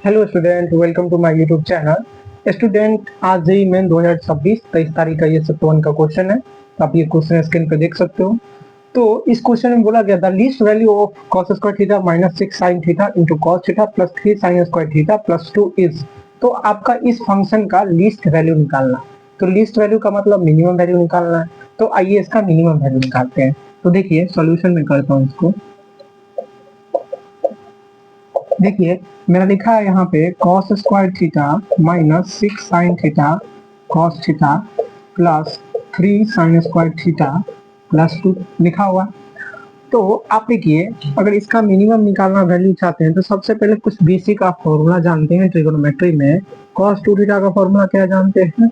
Hello student, welcome to my YouTube channel. Student, आज JEE main 2026 23 तारीख का ये शिफ्ट 1 का क्वेश्चन है। तो आप ये क्वेश्चन स्क्रीन पे देख सकते हो। तो इस क्वेश्चन में बोला गया the least value of cos square theta minus 6 sin theta into cos theta plus 3 sin square theta plus 2 is. तो आपका इस फंक्शन का लीस्ट वैल्यू निकालना। तो लीस्ट वैल्यू का मतलब मिनिमम वैल्यू निकालना है। तो आइए इसका मिनिमम वैल्यू निकालते हैं। तो देखिए सॉल्यूशन में करता हूँ इसको। देखिए मेरा लिखा है यहाँ पे cos square theta minus 6 sin theta cos theta plus 3 sin square theta plus 2 लिखा हुआ। तो आप देखिए, अगर इसका मिनिमम निकालना वैल्यू चाहते हैं तो सबसे पहले कुछ बेसिक आप फॉर्मूला जानते हैं ट्रिगोनोमेट्री में। cos 2 थीटा का फॉर्मूला क्या जानते हैं?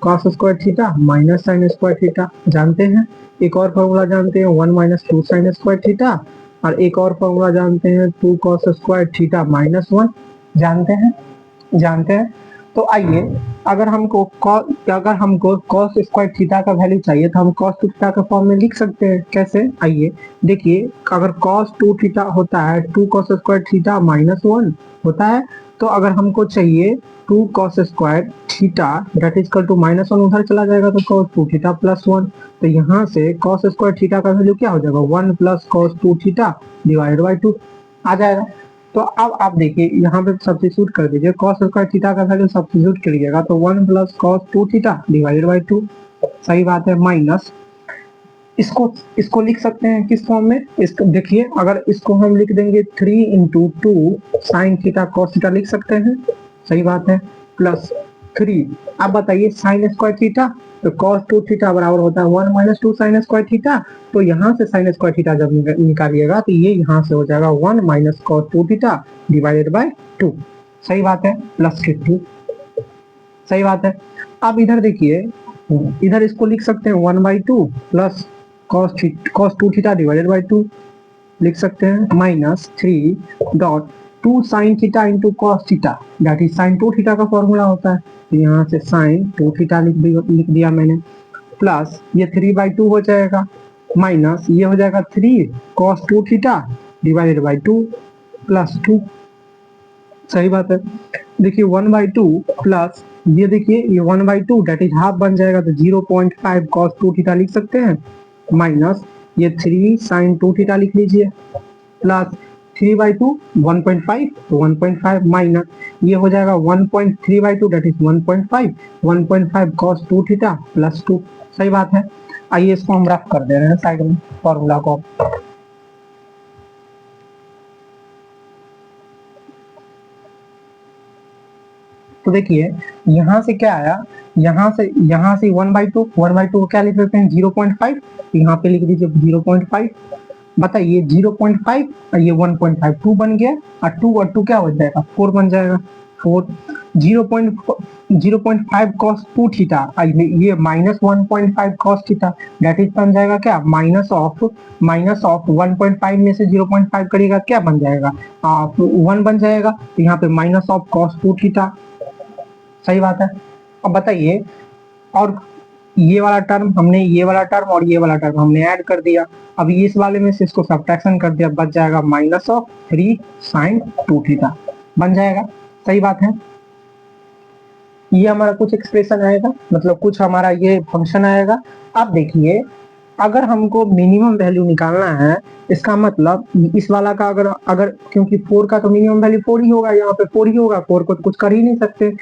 cos square theta minus sin square theta जानते हैं। एक और फॉर्मूला जानते हैं 1 माइनस 2 sin स्क्वायर थीटा। और एक और फॉर्मूला जानते हैं 2 cos स्क्वायर थीटा माइनस 1 जानते हैं। तो आइए, अगर हमको cos स्क्वायर थीटा का वैल्यू चाहिए तो हम cos 2 थीटा का फॉर्म में लिख सकते हैं। कैसे? आइए देखिए, अगर cos 2 थीटा होता है 2 cos स्क्वायर थीटा माइनस 1 होता है। तो अगर हमको चाहिए 2 cos square theta that is equal to minus 1, उधर चला जाएगा तो cos 2 थीटा प्लस 1। तो यहाँ से cos स्क्वायर थीटा का वैल्यू क्या हो जाएगा? 1 plus cos 2 theta divided by 2 आ जाएगा। तो अब आप देखिए यहाँ पे सब्स्टिट्यूट कर दीजिए, cos स्क्वायर थीटा का वैल्यू सब्स्टिट्यूट करिएगा तो 1 plus cos 2 theta divided by 2। सही बात है। माइनस इसको लिख सकते हैं किस फॉर्म में? इसको देखिए, अगर इसको हम लिख देंगे 3 into 2 sine theta cos theta लिख सकते हैं। सही बात है। प्लस 3, अब बताइए साइन स्क्वायर थीटा, तो cos 2 थीटा बराबर होता है 1 माइनस 2 साइन स्क्वायर थीटा। तो यहाँ से साइन स्क्वायर थीटा जब निकालिएगा तो ये यहाँ से हो जाएगा 1 minus cos 2 theta divided by 2। सही बात है। प्लस 2। सही बात है। अब इधर देखिए, इधर इसको लिख सकते हैं 1 by 2 plus cos 2 theta divided by 2 लिख सकते हैं। Minus 3 dot 2 sine theta into cos theta that is sine 2 theta का फॉर्मूला होता है। तो यहाँ से साइन 2 थीटा लिख दिया मैंने। प्लस ये 3 बाई 2 हो जाएगा। माइनस ये हो जाएगा 3 cos 2 theta divided by 2 plus 2। सही बात है। देखिए 1 बाई 2 प्लस ये देखिए ये 1 बाई 2 दैट इज हाफ बन जाएगा तो 0.5 cos 2 थीटा लिख सकते हैं। माइनस ये 3 साइन 2 थीटा लिख लीजिए। प्लस 3 बाई 2 1.5 तो 1.5 माइनस ये हो जाएगा 1.3 by 2 that is 1.5 cos 2 theta plus 2। सही बात है। आइए इसको हम रफ कर दे रहे हैं साइड में फॉर्मूला को। तो देखिए यहाँ से क्या आया, यहाँ से 1 बाई 2 को क्या लिख सकते हैं? 0.5। यहाँ पे लिख दीजिए 0.5। बताइए 0.5 और ये 1.5 2 बन गया और 2 क्या हो जाएगा? 4 बन जाएगा। 4 0.5 cos 2 थीटा ये minus 1.5 cos theta that is बन जाएगा क्या? माइनस ऑफ 1.5 में से 0.5 करिएगा क्या बन जाएगा? 1 बन जाएगा। तो यहाँ पे माइनस ऑफ cos 2 थीटा। सही बात है। अब बताइए, और ये वाला टर्म और ये वाला टर्म हमने ऐड कर दिया। अब इस वाले में से इसको सब्ट्रैक्शन कर दिया, बच जाएगा माइनस ऑफ 3 साइन 2 थीटा बन जाएगा। सही बात है। ये हमारा कुछ एक्सप्रेशन आएगा, मतलब कुछ हमारा ये फंक्शन आएगा। अब देखिए, अगर हमको मिनिमम वैल्यू निकालना है, इसका मतलब इस वाला का अगर क्योंकि 4 का तो मिनिमम वैल्यू 4 ही होगा, यहाँ पे 4 ही होगा, 4 को तो कुछ कर ही नहीं सकते।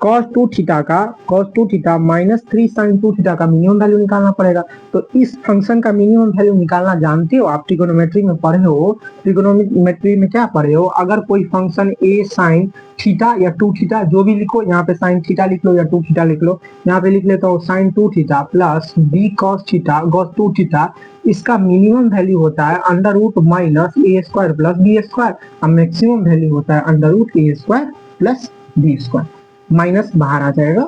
cos 2 theta minus 3 sin 2 theta का मिनिमम वैल्यू निकालना पड़ेगा। तो इस फंक्शन का मिनिमम वैल्यू निकालना जानते हो आप? ट्रिगोनोमेट्री में पढ़े हो। ट्रिगोनोमेट्री में क्या पढ़े हो? अगर कोई फंक्शन a sin थीटा या 2 थीटा जो भी लिखो, यहाँ पे sin थीटा लिख लो या 2 थीटा लिख लो। यहाँ पे लिख लेता हूँ sin 2 theta plus b cos theta cos 2 theta. इसका मिनिमम वैल्यू होता है under root minus A square plus B square और मैक्सिमम वैल्यू होता है under root A square plus B square. Minus बाहर आ जाएगा,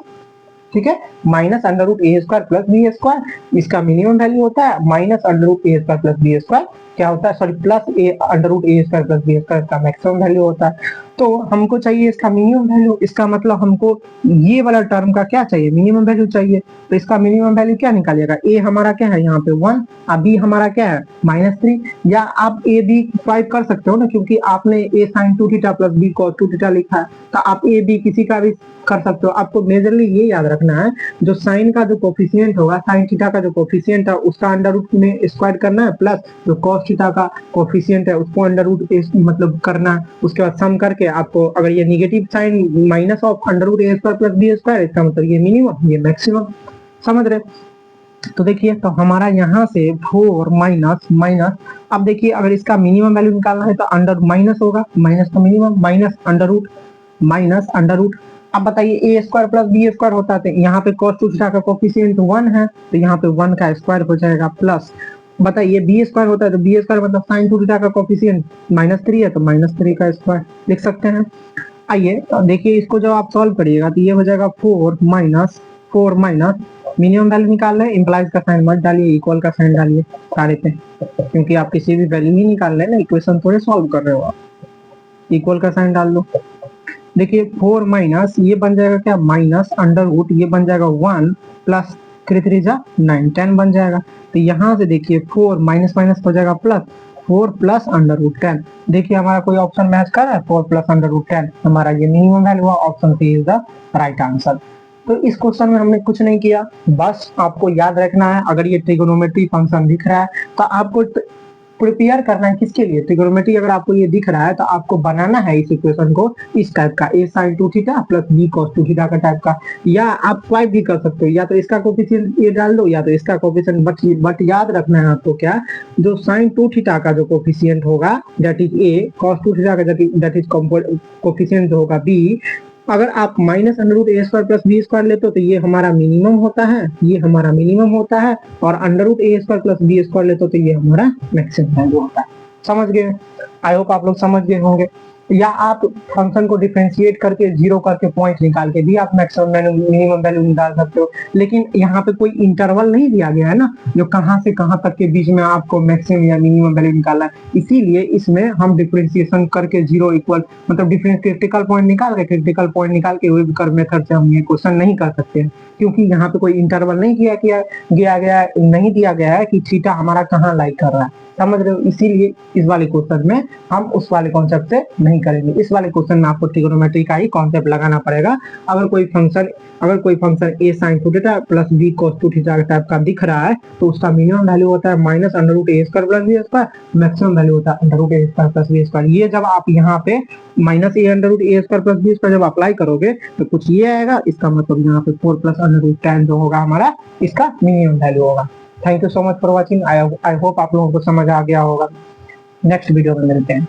ठीक है। Minus under root A square plus B square, इसका मिनिमम वैल्यू होता है minus under root A square plus B square क्या होता है, sorry plus A under root A square plus B square का मैक्सिमम वैल्यू होता है। तो हमको चाहिए इसका मिनिमम वैल्यू, इसका मतलब हमको ये वाला टर्म का क्या चाहिए, मिनिमम वैल्यू चाहिए। तो इसका मिनिमम वैल्यू क्या निकालिएगा, ए हमारा क्या है यहाँ पे 1 और बी हमारा क्या है -3, या आप ए बी स्वाइप कर सकते हो ना, क्योंकि आपने A sine 2 theta plus B cos 2 theta लिखा है, तो आप ए बी किसी का भी कर सकते हो। आपको मेजरली ये याद रखना है, जो साइन का जो कोफिशिएंट होगा, साइन थीटा का जो कोफिशिएंट है उसका अंडर रूट में स्क्वायर करना है, प्लस जो कॉस थीटा का कोफिशिएंट है उसको अंडर रूट मतलब करना है। उसके बाद सम करके आपको, अगर ये negative sign minus of under root A square plus B square, इसका मतलब ये मिनिमम ये मैक्सिमम, समझ रहे। तो देखिए, तो हमारा यहाँ से 4 माइनस माइनस, अब देखिए अगर इसका मिनिमम वैल्यू निकालना है तो अंडर माइनस होगा, माइनस तो मिनिमम, माइनस अंडर रूट। अब बताइए ए स्क्वायर प्लस बी स्क्वायर होता है, तो यहाँ पे cos 2 थीटा का कोफिशिएंट 1 है, तो यहाँ पे 1 का स्क्वायर हो जाएगा, प्लस बताइए बी स्क्वायर होता है, तो बी स्क्वायर मतलब साइन 2 थीटा का कोफिशिएंट -3 है, तो -3 का स्क्वायर लिख सकते हैं। आइए तो देखिए, इसको जब आप सॉल्व करिएगा तो ये हो जाएगा 4 माइनस मिनिमम वैल्यू निकाल रहे हैं, इंप्लाइज का साइन मत डालिए, इक्वल का साइन डालिए सारे पे, क्योंकि आप किसी भी वैल्यू ही निकाल रहे हैं ना, इक्वेशन थोड़े सॉल्व कर रहे हो आप, इक्वल का साइन डाल दो। देखिए 4 माइनस ये बन जाएगा क्या, माइनस अंडर रूट, ये बन जाएगा 1 प्लस 3 3 जा 9 10 बन जाएगा। तो यहाँ से देखिए 4 माइनस माइनस हो जाएगा प्लस, 4 प्लस अंडर रूट 10। देखिए हमारा कोई ऑप्शन मैच कर रहा है, 4 प्लस अंडर रूट 10 हमारा ये मिनिमम वैल्यू हुआ, option C is the right answer. तो इस क्वेश्चन में हमने कुछ नहीं किया, बस आपको याद रखना है, अगर ये ट्रिगोनोमेट्री फंक्शन दिख रहा है तो आपको प्रिपेयर करना है किसके लिए, ट्रिगोनोमेट्री अगर आपको ये दिख रहा है तो आपको बनाना है इस इक्वेशन को इस टाइप का, a sin 2 theta plus b cos 2 theta का टाइप का, या आप स्वाइप भी कर सकते हो, या तो इसका कोफिशिएंट ये डाल दो या तो इसका कोफिशिएंट, बट याद रखना है आपको क्या, जो sin 2 थीटा का जो कोफिशिएंट होगा that is a, cos 2 theta का दैट इज कोफिशिएंट जो होगा b, अगर आप minus under root A square plus B square लेते हो तो ये हमारा मिनिमम होता है, ये हमारा मिनिमम होता है, और under root A square plus B square लेते हो तो ये हमारा मैक्सिमम वैल्यू होता है। समझ गए, आई होप आप लोग समझ गए होंगे। या आप फंक्शन को डिफरेंशिएट करके जीरो करके पॉइंट निकाल के भी आप मैक्सिमम मिनिमम वैल्यू निकाल सकते हो, लेकिन यहाँ पे कोई इंटरवल नहीं दिया गया है ना, जो कहाँ से कहाँ तक के बीच में आपको मैक्सिमम या मिनिमम वैल्यू निकालना है, इसीलिए इसमें हम डिफरेंशिएशन करके जीरो इक्वल मतलब डिफरेंस क्रिटिकल पॉइंट निकाल के वेव कर्व मेथड से हम ये क्वेश्चन नहीं कर सकते हैं, क्योंकि यहाँ पे कोई इंटरवल नहीं नहीं दिया गया है कि थीटा हमारा कहाँ लाइक कर रहा है, समझ रहे हो। इसीलिए इस वाले क्वेश्चन में हम उस वाले कॉन्सेप्ट से नहीं करेंगे, इस वाले क्वेश्चन में आपको ट्रिगोनोमेट्री का ही कॉन्सेप्ट लगाना पड़ेगा। अगर कोई function a sin 2 theta plus b cos 2 theta type का दिख रहा है तो उसका मिनिमम वैल्यू होता है minus under root A square plus B square, maximum value होता है under root A square plus B square. ये जब आप यहाँ पे minus A under root A square plus B square जब अप्लाई करोगे तो कुछ ये आएगा, इसका मतलब यहाँ पे 4 प्लस अंडर रूट 10 जो होगा हमारा इसका मिनिमम वैल्यू होगा। Thank you so much for watching, I hope आप लोगों को समझ आ गया होगा। नेक्स्ट वीडियो में मिलते हैं।